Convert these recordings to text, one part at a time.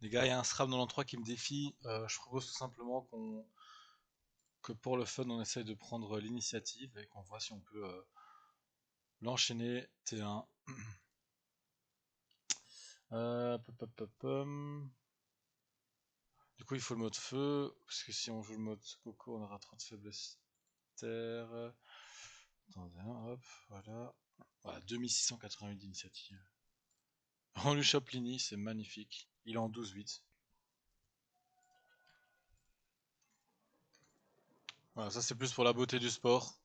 Les gars, il y a un SRAM 93 qui me défie. Je propose tout simplement que pour le fun, on essaye de prendre l'initiative et qu'on voit si on peut l'enchaîner T1. Pop, pop, pop, pom. Du coup, il faut le mode feu, parce que si on joue le mode coco, on aura trop de faiblesse terre. Attendez, hein, hop, voilà. Voilà, 2688 d'initiative. On lui chope l'ini, c'est magnifique. Il est en 12-8. Voilà, ça c'est plus pour la beauté du sport.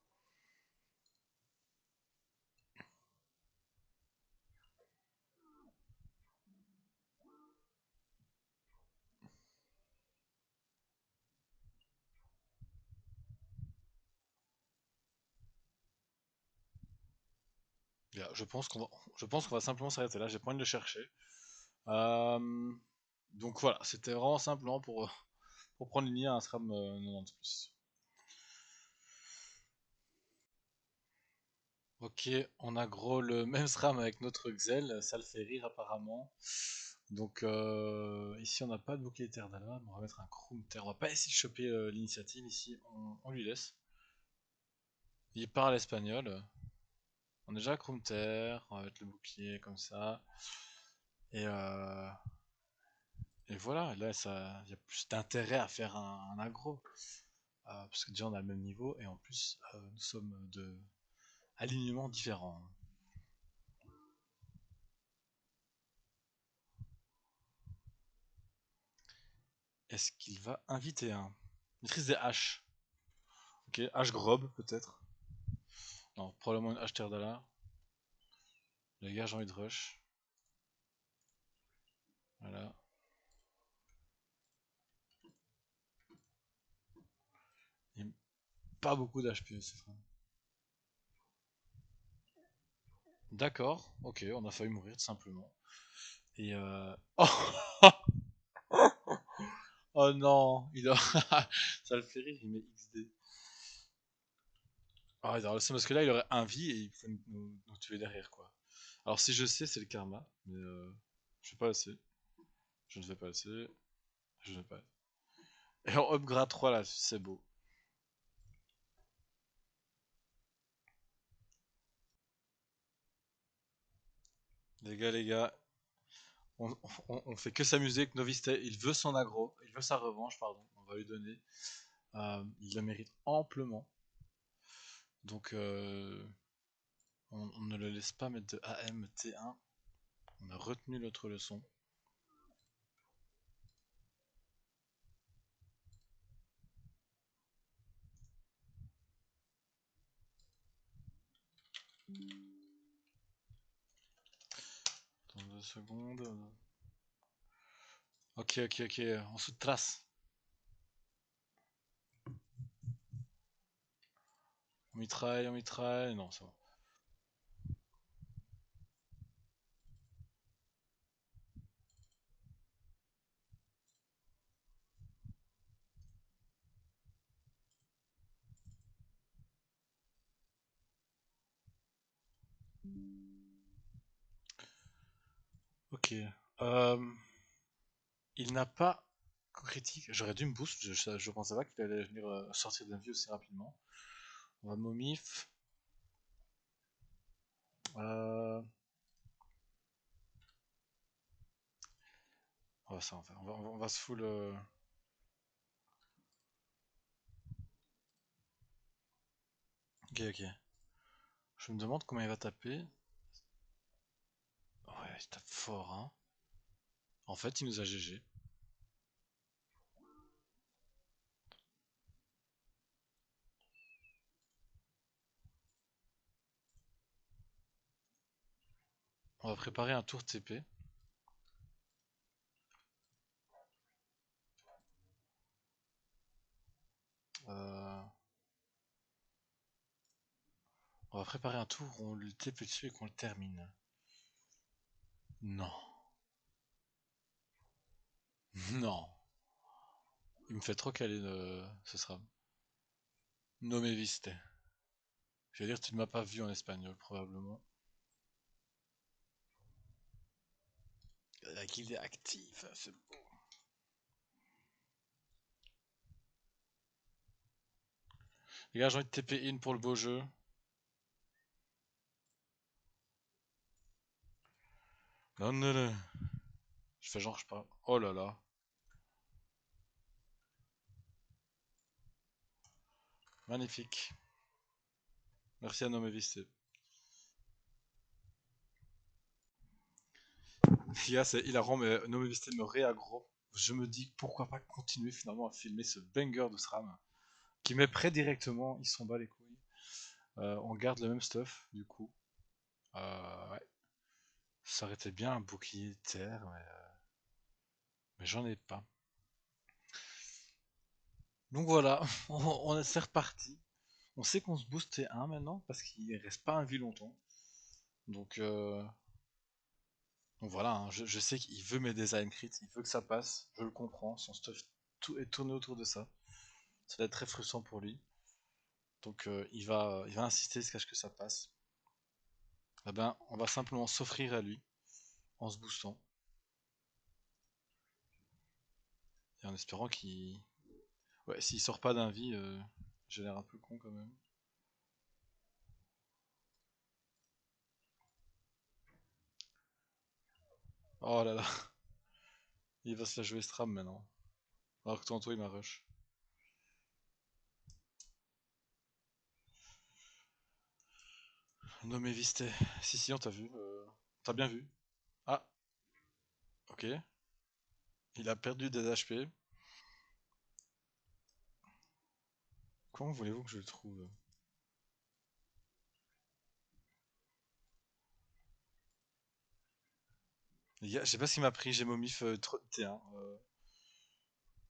Bien, je pense qu'on va simplement s'arrêter là. J'ai pas envie de le chercher. Euh, donc voilà, c'était vraiment simplement pour prendre une ligne à un SRAM 90+. Ok, on a gros le même SRAM avec notre Xel, ça le fait rire apparemment. Donc ici on n'a pas de bouclier terre d'alarme, on va mettre un Chrome terre. On va pas essayer de choper l'initiative ici, on lui laisse. Il parle espagnol. On a déjà Chrome terre, on va mettre le bouclier comme ça. Et, euh, et voilà, là il y a plus d'intérêt à faire un aggro. Parce que déjà on a le même niveau et en plus nous sommes de alignements différents. Est-ce qu'il va inviter un maîtrise des H? Ok, H Grob peut-être. Non, probablement une H Terdala. Les gars, j'ai envie de rush. Voilà. Et pas beaucoup d'HP, c'est vrai. D'accord, ok, on a failli mourir tout simplement. Et Oh, oh non, ça le fait rire, il met XD. Ah, il a le parce que là, il aurait un vie et il pouvait nous tuer derrière, quoi. Alors, si je sais, c'est le karma, mais je vais pas laisser. Je ne vais pas laisser. Je ne vais pas. Et en upgrade 3 là, c'est beau. Les gars, on fait que s'amuser avec Noviste. Il veut son aggro, il veut sa revanche, pardon. On va lui donner. Il la mérite amplement. Donc, on ne le laisse pas mettre de AMT1. On a retenu l'autre leçon. Dans 2 secondes. Ok, ok, ok. On se trace. On mitraille, on mitraille. Non, ça va. Ok. Euh, il n'a pas critique. J'aurais dû me boost. Je pensais pas qu'il allait venir sortir d'un vie aussi rapidement. On va momif. Euh, on va ça en fait. On va se full. Ok, ok. Je me demande comment il va taper. Ouais, il tape fort, hein. En fait, il nous a GG. On va préparer un tour TP. Euh, on va préparer un tour où on le TP dessus et qu'on le termine. Non. Non. Il me fait trop caler ce sera. No me viste. Je vais dire, tu ne m'as pas vu en espagnol, probablement. La guilde est active, c'est bon. Les gars, j'ai envie de TP in pour le beau jeu. Donne-le. Je fais genre, je parle. Oh là là. Magnifique. Merci à Nome Viste. Les gars, c'est hilarant, mais Nome Viste me réaggro. Je me dis pourquoi pas continuer finalement à filmer ce banger de SRAM qui met prêt directement, il s'en bat les couilles. On garde le même stuff du coup. Ouais. Ça aurait été bien un bouclier de terre, mais j'en ai pas. Donc voilà, c'est reparti. On sait qu'on se booste T1 maintenant parce qu'il reste pas un vie longtemps. Donc, euh, donc voilà, hein, je sais qu'il veut mes design crits, il veut que ça passe, je le comprends, son stuff tout est tourné autour de ça. Ça va être très frustrant pour lui. Donc il va insister jusqu'à ce que ça passe. Eh ben, on va simplement s'offrir à lui en se boostant et en espérant qu'il. Ouais, s'il sort pas d'un vie, j'ai l'air un peu con quand même. Oh là là, il va se la jouer Stram maintenant. Alors que tantôt il m'a rush. Nommé Viste. Si, si, on t'a vu. T'as bien vu. Ah, ok. Il a perdu des HP. Comment voulez-vous que je le trouve? Les gars, je sais pas ce qu'il m'a pris, j'ai momif T1.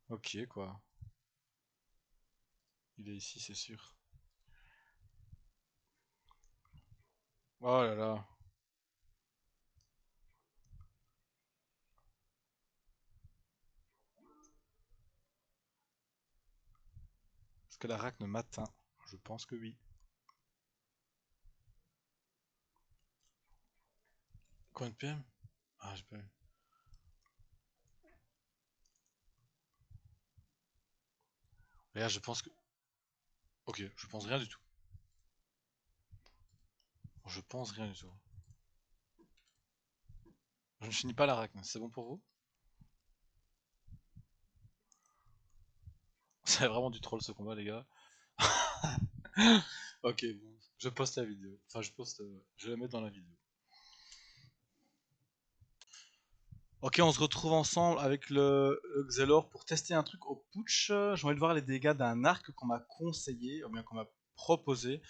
Ok, quoi. Il est ici, c'est sûr. Oh là là. Est-ce que la rack ne m'atteint? Je pense que oui. Combien de PM? Ah, j'ai pas vu. Regarde, je pense que. Ok, je pense rien du tout. Je pense rien du tout. Je ne finis pas la rack, c'est bon pour vous? C'est vraiment du troll ce combat, les gars. Ok, bon. Je poste la vidéo. Enfin, je poste. Je vais la mettre dans la vidéo. Ok, on se retrouve ensemble avec le Xelor pour tester un truc au putsch. J'ai envie de voir les dégâts d'un arc qu'on m'a conseillé, ou bien qu'on m'a proposé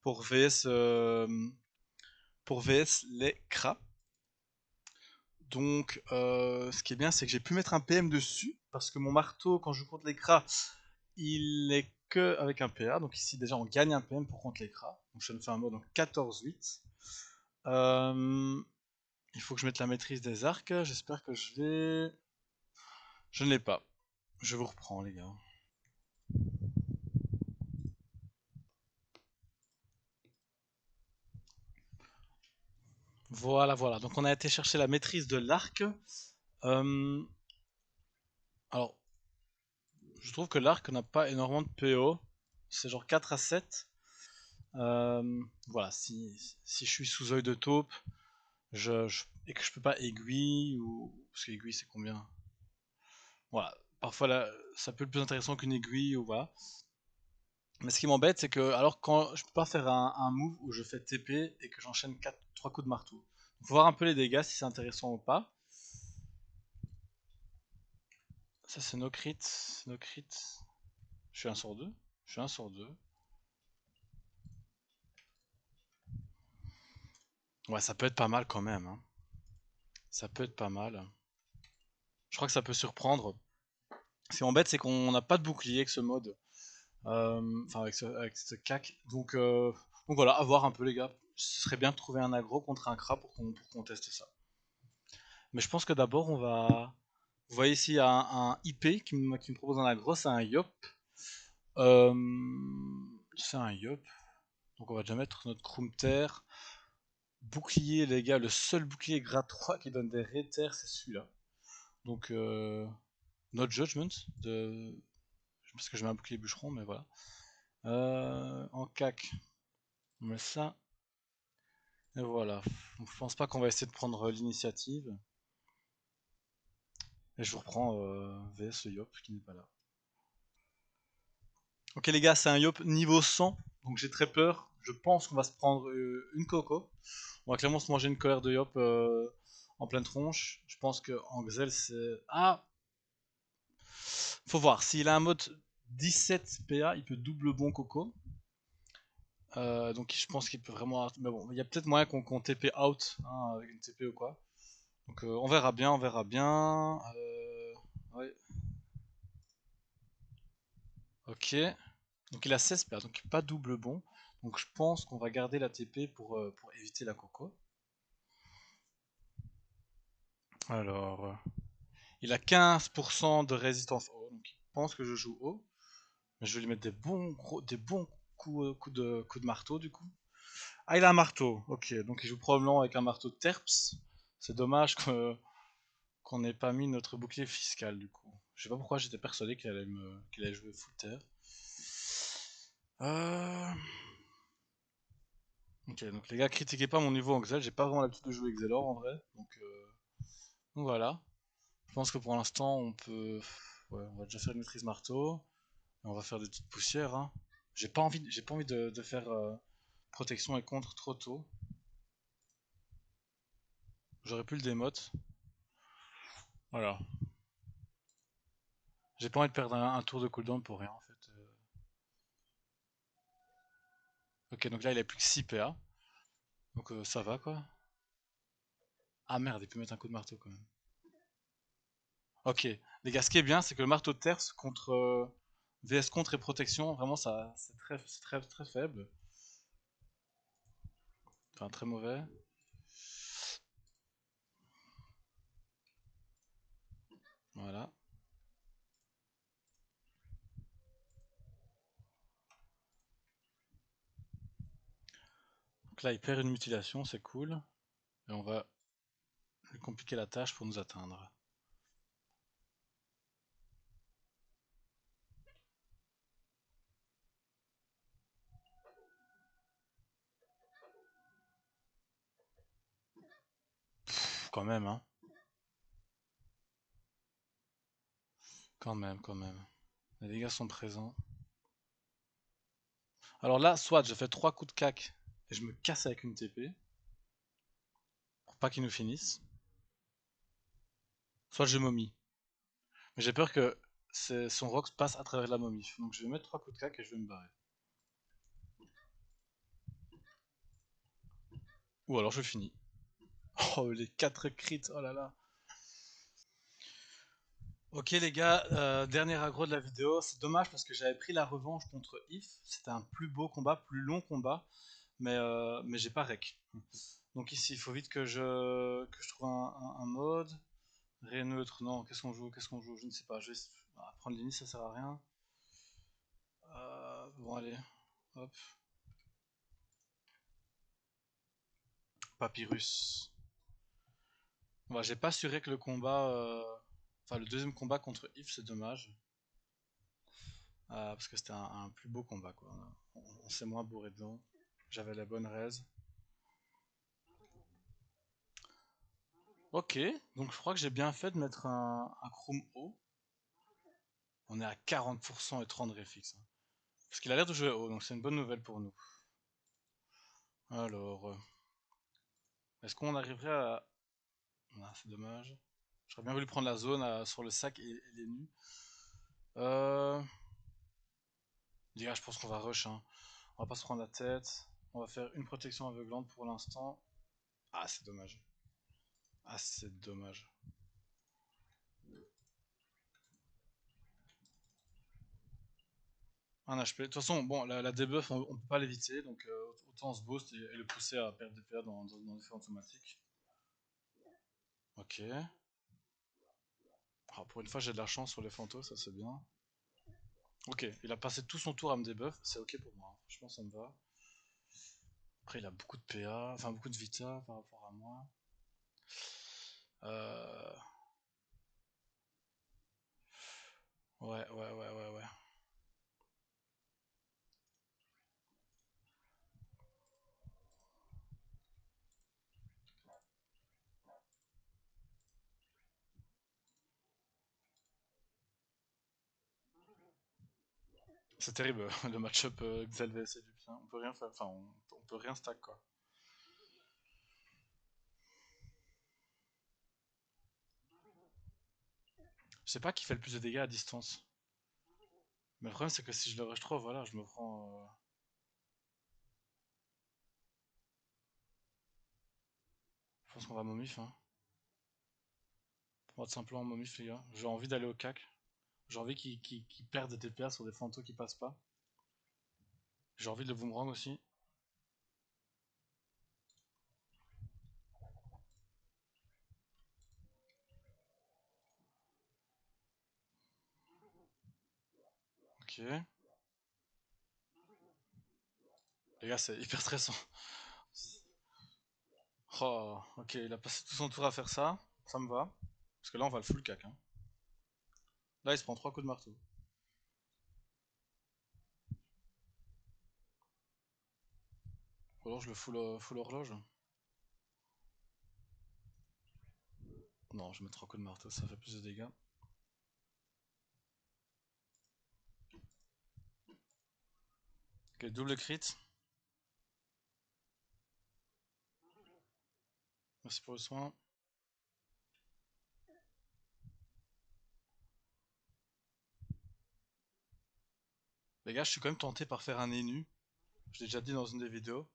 pour VS les Kras. Donc, ce qui est bien, c'est que j'ai pu mettre un PM dessus, parce que mon marteau, quand je joue contre les Kras, il est que avec un PA. Donc ici, déjà, on gagne un PM pour contre les Kras. Donc je me fais un mode en 14-8. Euh, il faut que je mette la maîtrise des arcs. J'espère que je vais. Je ne l'ai pas. Je vous reprends, les gars. Voilà, voilà. Donc on a été chercher la maîtrise de l'arc. Euh, alors, je trouve que l'arc n'a pas énormément de PO. C'est genre 4 à 7. Voilà, si je suis sous œil de taupe et que je peux pas aiguille, ou. Parce qu'aiguille c'est combien? Voilà. Parfois là, ça peut être plus intéressant qu'une aiguille, ou voilà. Mais ce qui m'embête, c'est que alors quand je peux pas faire un move où je fais TP et que j'enchaîne 3 coups de marteau. Faut voir un peu les dégâts si c'est intéressant ou pas. Ça c'est no crit, no crit. Je suis un sur deux. Je suis un sur deux. Ouais, ça peut être pas mal quand même, hein. Ça peut être pas mal. Je crois que ça peut surprendre. Ce qui m'embête, c'est qu'on n'a pas de bouclier avec ce mode. Enfin, avec ce cac. Donc voilà, à voir un peu, les gars. Ce serait bien de trouver un aggro contre un Kra pour qu'on teste ça. Mais je pense que d'abord, on va. Vous voyez ici, il y a un IP qui me propose un aggro, c'est un Yop. Euh, c'est un Yop. Donc on va déjà mettre notre Krumter. Bouclier, les gars, le seul bouclier grade 3 qui donne des réters, c'est celui-là. Donc, Not Judgment, parce que je mets un bouclier bûcheron, mais voilà. En cac, on met ça. Et voilà. Donc, je pense pas qu'on va essayer de prendre l'initiative. Et je vous reprends VS le Yop qui n'est pas là. Ok les gars, c'est un Yop niveau 100, donc j'ai très peur. Je pense qu'on va se prendre une coco. On va clairement se manger une colère de Yop en pleine tronche. Je pense que en Xel c'est... Ah, faut voir. S'il a un mode 17 PA, il peut double bon coco. Donc je pense qu'il peut vraiment... Mais bon, il y a peut-être moyen qu'on TP out hein, avec une TP ou quoi. Donc on verra bien, on verra bien. Ouais. Ok. Donc il a 16 PA, donc pas double bon. Donc je pense qu'on va garder la TP pour éviter la coco. Alors, il a 15% de résistance haut, donc il pense que je joue haut. Mais je vais lui mettre des bons coups de marteau du coup. Ah, il a un marteau, ok, donc il joue probablement avec un marteau de terps. C'est dommage qu'on n'ait pas mis notre bouclier fiscal du coup. Je sais pas pourquoi j'étais persuadé qu'il allait jouer full terre. Euh... Ok, donc les gars, critiquez pas mon niveau en Xel, j'ai pas vraiment l'habitude de jouer Xelor en vrai. Donc voilà. Je pense que pour l'instant on peut. Ouais, on va déjà faire une maîtrise marteau. Et on va faire des petites poussières. Hein. J'ai pas envie de faire protection et contre trop tôt. J'aurais pu le démote. Voilà. J'ai pas envie de perdre un tour de cooldown pour rien en fait. Ok, donc là il a plus que 6 PA. Donc ça va quoi. Ah merde, il peut mettre un coup de marteau quand même. Ok, les gars, ce qui est bien, c'est que le marteau de terre contre VS contre et protection, vraiment ça c'est très faible. Enfin très mauvais. Voilà. Donc là il perd une mutilation, c'est cool. Et on va lui compliquer la tâche pour nous atteindre. Pff, quand même, hein. Quand même. Les dégâts sont présents. Alors là, soit je fais 3 coups de cac et je me casse avec une TP, pour pas qu'il nous finisse. Soit je momie. Mais j'ai peur que son Rox passe à travers la momie. Donc je vais mettre 3 coups de cac et je vais me barrer. Ou alors je finis. Oh, les 4 crits, oh là là. Ok les gars, dernier aggro de la vidéo. C'est dommage parce que j'avais pris la revanche contre If. C'était un plus beau combat, plus long combat. Mais j'ai pas rec. Donc ici, il faut vite que je trouve un mode. Ré neutre, non, qu'est-ce qu'on joue? Qu'est-ce qu'on joue? Je ne sais pas. Je vais prendre l'init, ça sert à rien. Bon, allez, hop. Papyrus. Bon, j'ai pas assuré que le combat. Enfin, le deuxième combat contre Yves, c'est dommage. Parce que c'était un plus beau combat, quoi. On s'est moins bourré dedans. J'avais la bonne raise. Ok, donc je crois que j'ai bien fait de mettre un chrome haut. On est à 40% et 30 réfix. Hein. Parce qu'il a l'air de jouer haut, donc c'est une bonne nouvelle pour nous. Alors, est-ce qu'on arriverait à... Ah, c'est dommage. J'aurais bien voulu prendre la zone sur le sac et les nus. Euh... Les gars, je pense qu'on va rush. Hein. On va pas se prendre la tête. On va faire une protection aveuglante pour l'instant. Ah, c'est dommage. Ah, c'est dommage. Un HP. De toute façon, bon, la debuff, on peut pas l'éviter. Donc, autant se boost et le pousser à perdre des PA dans l'effet automatique. Ok. Ah, pour une fois, j'ai de la chance sur les fantômes, ça c'est bien. Ok, il a passé tout son tour à me debuff. C'est ok pour moi. Franchement, ça me va. Après, il a beaucoup de PA, enfin beaucoup de Vita par rapport à moi. Euh... Ouais. C'est terrible le match-up Xel vs Lup, hein. On peut rien faire, enfin on peut rien stack quoi. Je sais pas qui fait le plus de dégâts à distance. Mais le problème c'est que si je le rush trop, voilà, je me prends. Je pense qu'on va momif, hein. On va tout simplement momif les gars. J'ai envie d'aller au cac. J'ai envie qu'il perde des TPA sur des fantômes qui passent pas. J'ai envie de le boomerang aussi. Ok. Les gars, c'est hyper stressant. Oh, ok, il a passé tout son tour à faire ça. Ça me va. Parce que là, on va le full cac, hein. Là, il se prend 3 coups de marteau. Ou alors je le full horloge. Non, je mets 3 coups de marteau, ça fait plus de dégâts. Ok, double crit. Merci pour le soin. Les gars, je suis quand même tenté par faire un nez nu. Je l'ai déjà dit dans une des vidéos.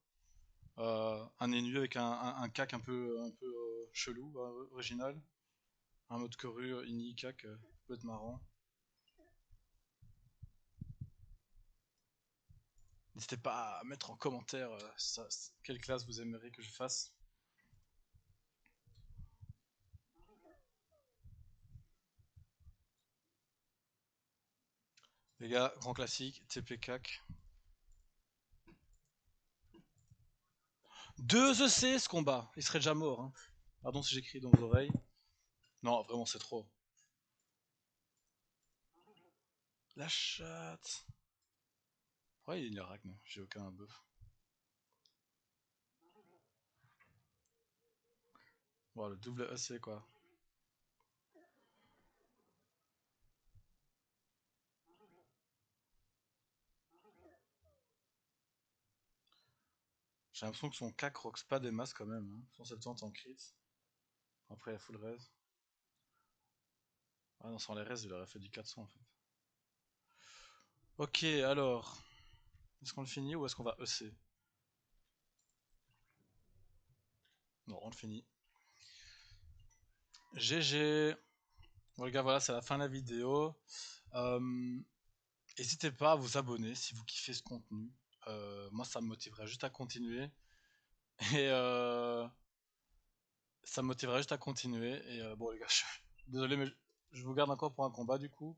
Un nez nu avec un cac un peu chelou, original. Un mode Koru, ini, cac, peut être marrant. N'hésitez pas à mettre en commentaire quelle classe vous aimeriez que je fasse. Les gars, grand classique, TP cac. 2 EC ce combat, il serait déjà mort, hein. Pardon si j'écris dans vos oreilles. Non, vraiment, c'est trop. La chatte. Ouais, il y a rack, non, j'ai aucun buff. Bon, le double EC quoi. J'ai l'impression que son cac rocks pas des masses quand même, hein. 170 en crit. Après, il y a full res. Ah non, sans les res, il aurait fait du 400 en fait. Ok, alors. Est-ce qu'on le finit ou est-ce qu'on va EC? Non, on le finit. GG. Bon les gars, voilà, c'est la fin de la vidéo. Euh, N'hésitez pas à vous abonner si vous kiffez ce contenu. Moi, ça me motiverait juste à continuer. Et ça me motiverait juste à continuer. Et bon, les gars, désolé, mais je vous garde encore pour un combat du coup.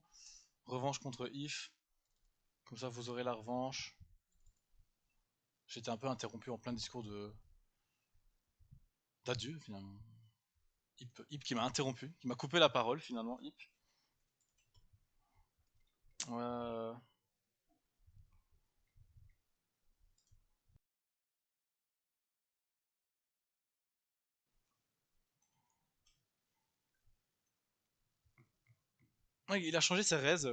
Revanche contre If. Comme ça, vous aurez la revanche. J'étais un peu interrompu en plein discours de d'adieu finalement. Hip qui m'a interrompu, qui m'a coupé la parole finalement. Hip. Euh... Ouais, il a changé ses res.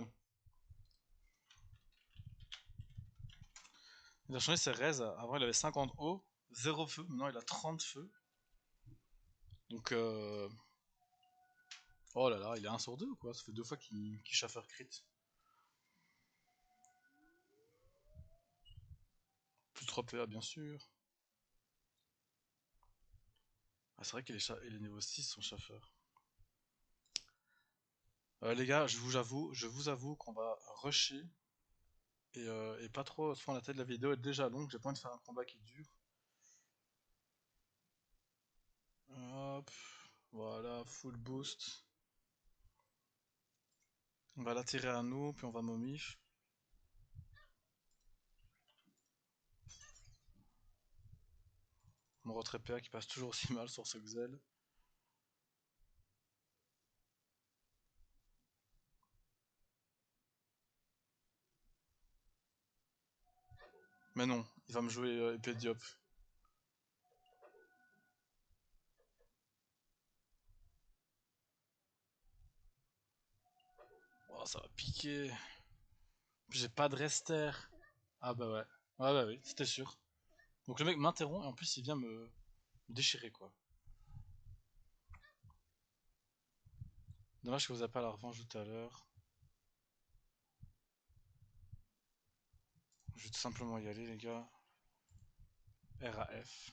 Il a changé ses res. Avant, il avait 50 eau, 0 feu. Maintenant, il a 30 feux. Donc, oh là là, il est 1 sur 2 ou quoi? Ça fait 2 fois qu'il chaffer crit. Plus 3 PA, bien sûr. Ah, c'est vrai il est niveau 6 son chauffeur. Les gars, je vous avoue qu'on va rusher et pas trop se prendre la tête. La vidéo est déjà longue, j'ai pas envie de faire un combat qui dure. Hop, voilà, full boost. On va l'attirer à nous, puis on va momif. Mon retrait PA qui passe toujours aussi mal sur ce Xel. Mais non, il va me jouer épée Diop. Oh, ça va piquer. J'ai pas de rester. Ah bah ouais. Ouais bah oui, c'était sûr. Donc le mec m'interrompt et en plus il vient me déchirer quoi. Dommage que vous avez pas la revanche de tout à l'heure. Je vais tout simplement y aller les gars. RAF.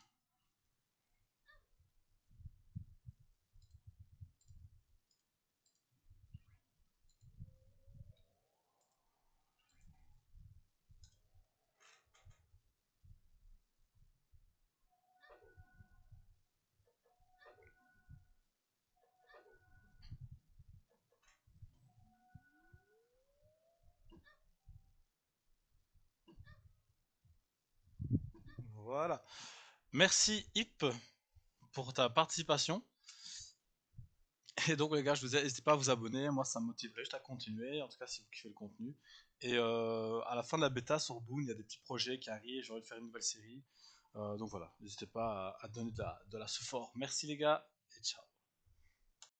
Voilà. Merci Hip pour ta participation. Et donc les gars, je vous ai, n'hésitez pas à vous abonner, moi ça me motiverait juste à continuer, en tout cas si vous kiffez le contenu. Et à la fin de la bêta sur Boon, il y a des petits projets qui arrivent, j'ai envie de faire une nouvelle série. Donc voilà, n'hésitez pas à donner de la support. Merci les gars, et ciao.